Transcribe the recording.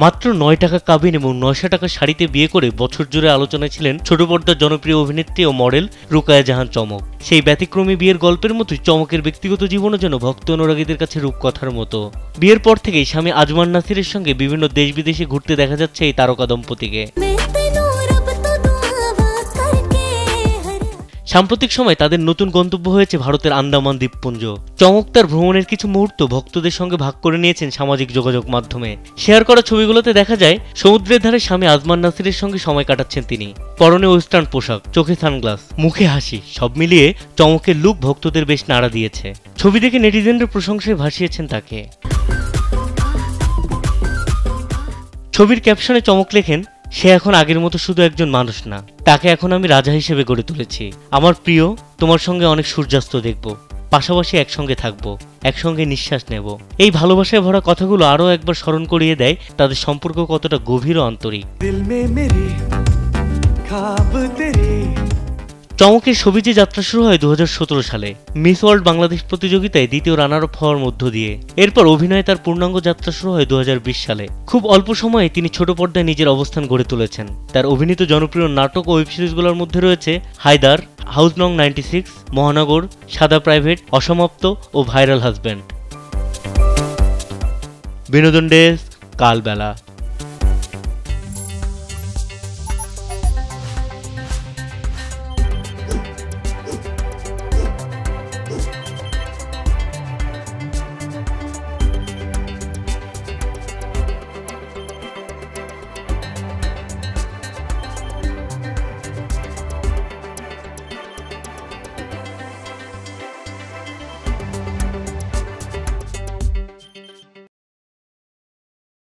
মাত্র 9 টাকা কাবিন এবং 900 টাকা শাড়িতে বিয়ে করে বছর জুড়ে আলোচনায় ছিলেন ছোট পর্দার জনপ্রিয় অভিনেত্রী ও মডেল রুকায়া জাহান চমক। সেই ব্যতিক্রমী বিয়ের গল্পের মতোই চমকের ব্যক্তিগত জীবনও যেন ভক্ত অনুরাগীদের কাছে রূপকথার মতো। বিয়ের পর থেকেই স্বামী আজমান নাসিরের সঙ্গে বিভিন্ন দেশ বিদেশে ঘুরতে দেখা যাচ্ছে এই তারকা দম্পতিকে। সাম্প্রতিক সময় তাদের নতুন গন্তব্য হয়েছে ভারতের আন্দামান দ্বীপপুঞ্জ। চমক তার ভ্রমণের কিছু মুহূর্ত ভক্তদের সঙ্গে ভাগ করে নিয়েছেন সামাজিক যোগাযোগ মাধ্যমে। শেয়ার করা ছবিগুলোতে দেখা যায় সমুদ্রের ধারে স্বামী আজমান নাসিরের সঙ্গে সময় কাটাচ্ছেন তিনি। পরনে ওয়েস্টার্ন পোশাক, চোখে সানগ্লাস, মুখে হাসি, সব মিলিয়ে চমকের লুক ভক্তদের বেশ নাড়া দিয়েছে। ছবি দেখে নেটিজেনরা প্রশংসায় ভাসিয়েছেন তাকে। ছবির ক্যাপশনে চমক লেখেন, সে এখন আগের মতো শুধু একজন মানুষ না, তাকে এখন আমি রাজা হিসেবে গড়ে তুলেছি। আমার প্রিয়, তোমার সঙ্গে অনেক সূর্যাস্ত দেখব, পাশাপাশি একসঙ্গে থাকবো, একসঙ্গে নিঃশ্বাস নেব। এই ভালোবাসায় ভরা কথাগুলো আরও একবার স্মরণ করিয়ে দেয় তাদের সম্পর্ক কতটা গভীর ও আন্তরিক। চমকের সবিজে যাত্রা শুরু হয় 2017 সালে মিস ওয়ার্ল্ড বাংলাদেশ প্রতিযোগিতায় দ্বিতীয় রানার আপ হওয়ার মধ্য দিয়ে। এরপর অভিনয়ে তার পূর্ণাঙ্গ যাত্রা শুরু হয় 2020 সালে। খুব অল্প সময়ে তিনি ছোট পর্দায় নিজের অবস্থান গড়ে তুলেছেন। তার অভিনীত জনপ্রিয় নাটক ও ওয়েব সিরিজগুলোর মধ্যে রয়েছে হায়দার, হাউস নং 96, মহানগর, সাদা প্রাইভেট, অসমাপ্ত ও ভাইরাল হাজব্যান্ড। বিনোদন ডেস্ক, কালবেলা।